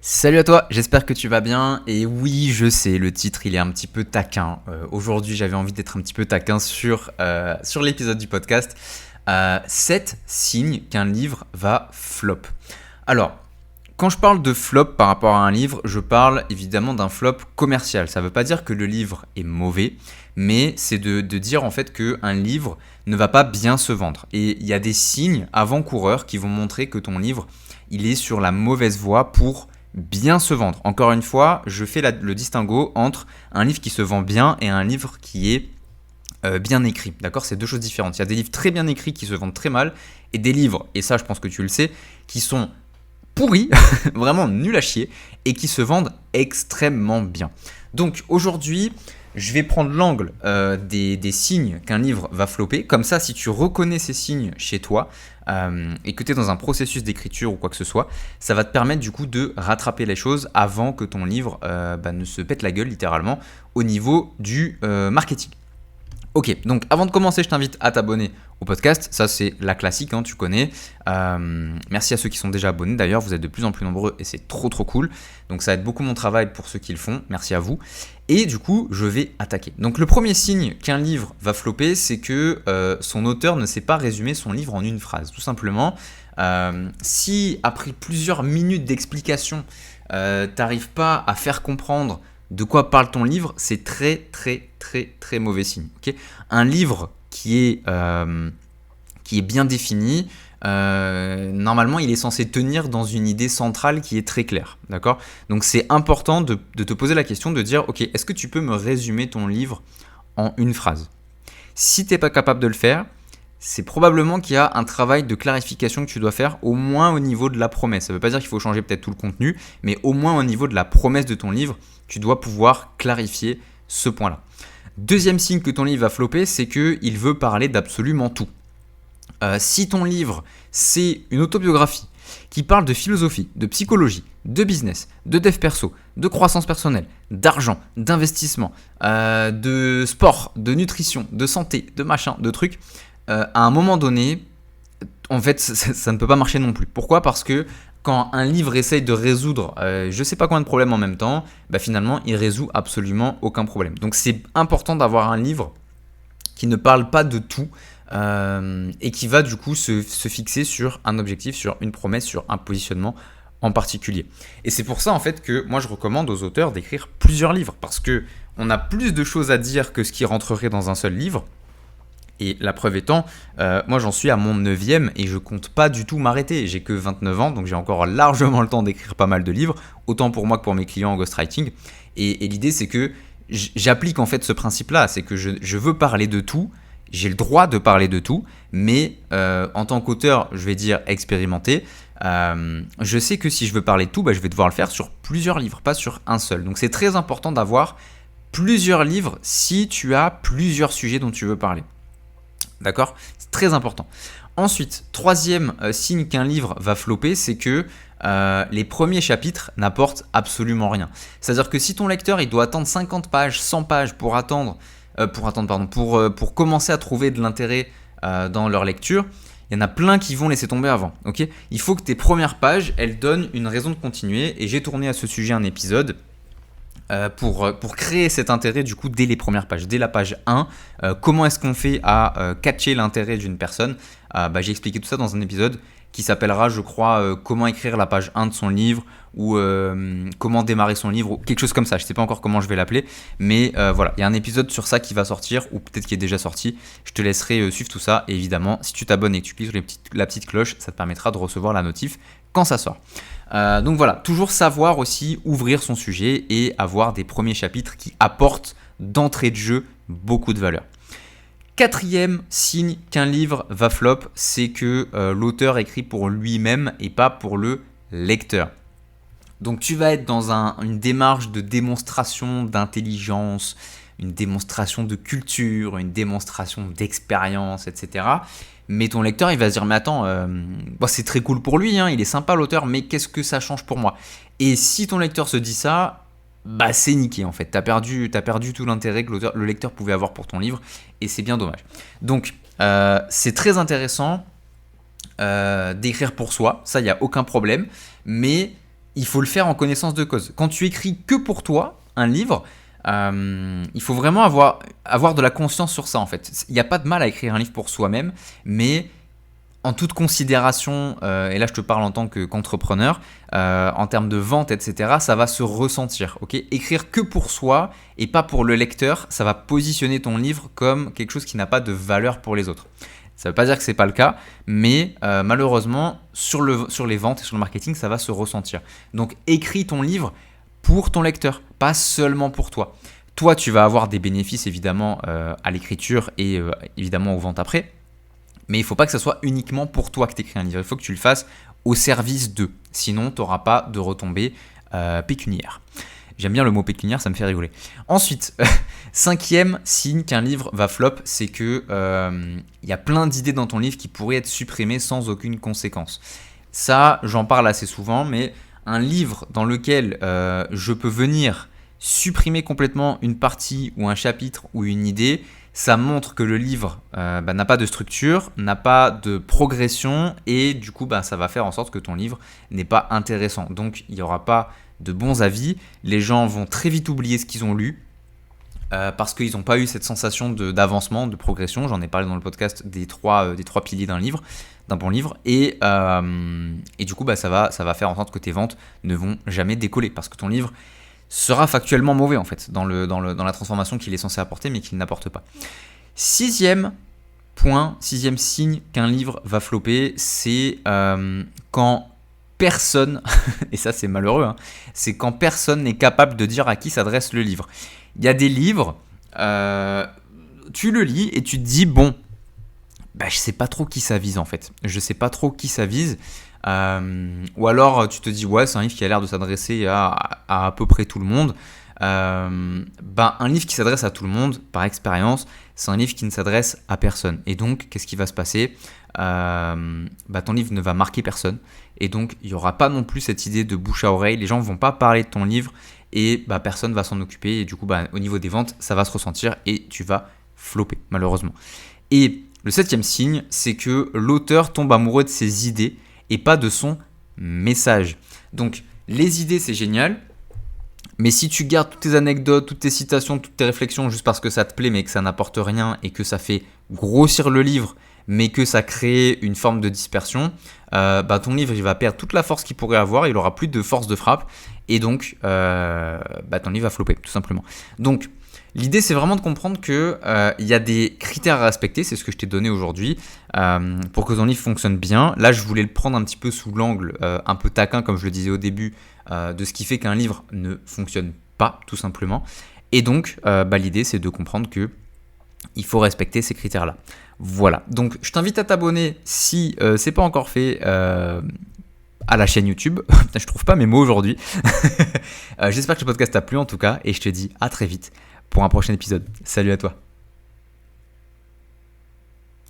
Salut à toi, j'espère que tu vas bien. Et oui, je sais, le titre il est un petit peu taquin. Aujourd'hui, j'avais envie d'être un petit peu taquin sur l'épisode du podcast. 7 signes qu'un livre va flop. Alors, quand je parle de flop par rapport à un livre, je parle évidemment d'un flop commercial. Ça ne veut pas dire que le livre est mauvais, mais c'est de dire en fait qu'un livre ne va pas bien se vendre. Et il y a des signes avant-coureurs qui vont montrer que ton livre, il est sur la mauvaise voie pour bien se vendre. Encore une fois, je fais le distinguo entre un livre qui se vend bien et un livre qui est bien écrit. D'accord, c'est deux choses différentes. Il y a des livres très bien écrits qui se vendent très mal et des livres, et ça je pense que tu le sais, qui sont pourris, vraiment nuls à chier, et qui se vendent extrêmement bien. Donc aujourd'hui, je vais prendre l'angle des signes qu'un livre va flopper. Comme ça, si tu reconnais ces signes chez toi et que tu es dans un processus d'écriture ou quoi que ce soit, ça va te permettre du coup de rattraper les choses avant que ton livre ne se pète la gueule littéralement au niveau du marketing. Ok, donc avant de commencer, je t'invite à t'abonner au podcast. Ça, c'est la classique, hein, tu connais. Merci à ceux qui sont déjà abonnés. D'ailleurs, vous êtes de plus en plus nombreux et c'est trop cool. Donc ça aide beaucoup mon travail pour ceux qui le font. Merci à vous. Et du coup, je vais attaquer. Donc le premier signe qu'un livre va flopper, c'est que son auteur ne sait pas résumer son livre en une phrase. Tout simplement, si après plusieurs minutes d'explication, t'arrives pas à faire comprendre de quoi parle ton livre, c'est très mauvais signe. Okay, un livre qui est bien défini, normalement il est censé tenir dans une idée centrale qui est très claire. D'accord ? Donc c'est important de te poser la question de dire ok, est-ce que tu peux me résumer ton livre en une phrase ? Si tu n'es pas capable de le faire, c'est probablement qu'il y a un travail de clarification que tu dois faire, au moins au niveau de la promesse. Ça ne veut pas dire qu'il faut changer peut-être tout le contenu, mais au moins au niveau de la promesse de ton livre, tu dois pouvoir clarifier ce point-là. Deuxième signe que ton livre va flopper, c'est qu'il veut parler d'absolument tout. Si ton livre, c'est une autobiographie qui parle de philosophie, de psychologie, de business, de dev perso, de croissance personnelle, d'argent, d'investissement, de sport, de nutrition, de santé, de machin, de trucs, à un moment donné, en fait, ça ne peut pas marcher non plus. Pourquoi ? Parce que quand un livre essaye de résoudre je ne sais pas combien de problèmes en même temps, finalement, il résout absolument aucun problème. Donc, c'est important d'avoir un livre qui ne parle pas de tout et qui va du coup se fixer sur un objectif, sur une promesse, sur un positionnement en particulier. Et c'est pour ça en fait que moi je recommande aux auteurs d'écrire plusieurs livres parce qu'on a plus de choses à dire que ce qui rentrerait dans un seul livre. Et la preuve étant, moi j'en suis à mon 9e et je compte pas du tout m'arrêter. J'ai que 29 ans, donc j'ai encore largement le temps d'écrire pas mal de livres, autant pour moi que pour mes clients en ghostwriting. Et l'idée c'est que j'applique en fait ce principe-là, c'est que je veux parler de tout, j'ai le droit de parler de tout, mais en tant qu'auteur, je vais dire expérimenté, je sais que si je veux parler de tout, je vais devoir le faire sur plusieurs livres, pas sur un seul. Donc c'est très important d'avoir plusieurs livres si tu as plusieurs sujets dont tu veux parler. D'accord ? C'est très important. Ensuite, troisième signe qu'un livre va flopper, c'est que les premiers chapitres n'apportent absolument rien. C'est-à-dire que si ton lecteur il doit attendre 50 pages, 100 pages pour commencer à trouver de l'intérêt dans leur lecture, il y en a plein qui vont laisser tomber avant. Okay ? Il faut que tes premières pages, elles donnent une raison de continuer. Et j'ai tourné à ce sujet un épisode pour créer cet intérêt du coup dès les premières pages, dès la page 1, comment est-ce qu'on fait à catcher l'intérêt d'une personne. J'ai expliqué tout ça dans un épisode qui s'appellera je crois comment écrire la page 1 de son livre ou comment démarrer son livre ou quelque chose comme ça, je ne sais pas encore comment je vais l'appeler, mais voilà, il y a un épisode sur ça qui va sortir ou peut-être qui est déjà sorti, je te laisserai suivre tout ça et évidemment si tu t'abonnes et que tu cliques sur la petite cloche, ça te permettra de recevoir la notif quand ça sort. Donc voilà, toujours savoir aussi ouvrir son sujet et avoir des premiers chapitres qui apportent d'entrée de jeu beaucoup de valeur. Quatrième signe qu'un livre va flop, c'est que l'auteur écrit pour lui-même et pas pour le lecteur. Donc tu vas être dans une démarche de démonstration d'intelligence, une démonstration de culture, une démonstration d'expérience, etc. Mais ton lecteur, il va se dire, mais attends, c'est très cool pour lui, hein, il est sympa l'auteur, mais qu'est-ce que ça change pour moi ? Et si ton lecteur se dit ça, c'est niqué en fait. T'as perdu tout l'intérêt que le lecteur pouvait avoir pour ton livre, et c'est bien dommage. Donc, c'est très intéressant d'écrire pour soi, ça, il n'y a aucun problème, mais il faut le faire en connaissance de cause. Quand tu écris que pour toi un livre, il faut vraiment avoir de la conscience sur ça en fait. Il n'y a pas de mal à écrire un livre pour soi-même, mais en toute considération, et là je te parle en tant qu'entrepreneur, en termes de vente, etc., ça va se ressentir. Okay, écrire que pour soi et pas pour le lecteur, ça va positionner ton livre comme quelque chose qui n'a pas de valeur pour les autres. Ça ne veut pas dire que ce n'est pas le cas, mais malheureusement, sur les ventes et sur le marketing, ça va se ressentir. Donc écris ton livre pour ton lecteur, pas seulement pour toi. Toi, tu vas avoir des bénéfices évidemment à l'écriture et évidemment aux ventes après. Mais il ne faut pas que ce soit uniquement pour toi que tu écris un livre. Il faut que tu le fasses au service d'eux. Sinon, tu n'auras pas de retombées pécuniaires. J'aime bien le mot pécuniaire, ça me fait rigoler. Ensuite, 5e signe qu'un livre va flop, c'est que y a plein d'idées dans ton livre qui pourraient être supprimées sans aucune conséquence. Ça, j'en parle assez souvent, mais un livre dans lequel je peux venir supprimer complètement une partie ou un chapitre ou une idée, ça montre que le livre n'a pas de structure, n'a pas de progression et du coup ça va faire en sorte que ton livre n'est pas intéressant. Donc il n'y aura pas de bons avis, les gens vont très vite oublier ce qu'ils ont lu parce qu'ils n'ont pas eu cette sensation d'avancement, de progression. J'en ai parlé dans le podcast des trois piliers d'un bon livre et du coup ça va faire en sorte que tes ventes ne vont jamais décoller parce que ton livre sera factuellement mauvais en fait dans la transformation qu'il est censé apporter mais qu'il n'apporte pas. 6e signe qu'un livre va flopper, c'est quand personne, et ça c'est malheureux, c'est quand personne n'est capable de dire à qui s'adresse le livre. Il y a des livres, tu le lis et tu te dis bon, je sais pas trop qui ça vise en fait. Je sais pas trop qui ça vise. Ou alors tu te dis ouais c'est un livre qui a l'air de s'adresser à peu près tout le monde. Un livre qui s'adresse à tout le monde, par expérience, c'est un livre qui ne s'adresse à personne. Et donc qu'est-ce qui va se passer ? Ton livre ne va marquer personne. Et donc il n'y aura pas non plus cette idée de bouche à oreille. Les gens ne vont pas parler de ton livre et personne ne va s'en occuper. Et du coup au niveau des ventes ça va se ressentir et tu vas flopper malheureusement. Et le 7e signe, c'est que l'auteur tombe amoureux de ses idées et pas de son message. Donc les idées c'est génial, mais si tu gardes toutes tes anecdotes, toutes tes citations, toutes tes réflexions juste parce que ça te plaît mais que ça n'apporte rien et que ça fait grossir le livre mais que ça crée une forme de dispersion, ton livre il va perdre toute la force qu'il pourrait avoir, il n'aura plus de force de frappe et donc ton livre va flopper tout simplement. Donc l'idée, c'est vraiment de comprendre qu'il y a des critères à respecter, c'est ce que je t'ai donné aujourd'hui, pour que ton livre fonctionne bien. Là, je voulais le prendre un petit peu sous l'angle un peu taquin, comme je le disais au début, de ce qui fait qu'un livre ne fonctionne pas, tout simplement. Et donc, l'idée, c'est de comprendre qu'il faut respecter ces critères-là. Voilà, donc je t'invite à t'abonner si ce n'est pas encore fait à la chaîne YouTube. Je trouve pas mes mots aujourd'hui. J'espère que le podcast t'a plu en tout cas, et je te dis à très vite pour un prochain épisode. Salut à toi.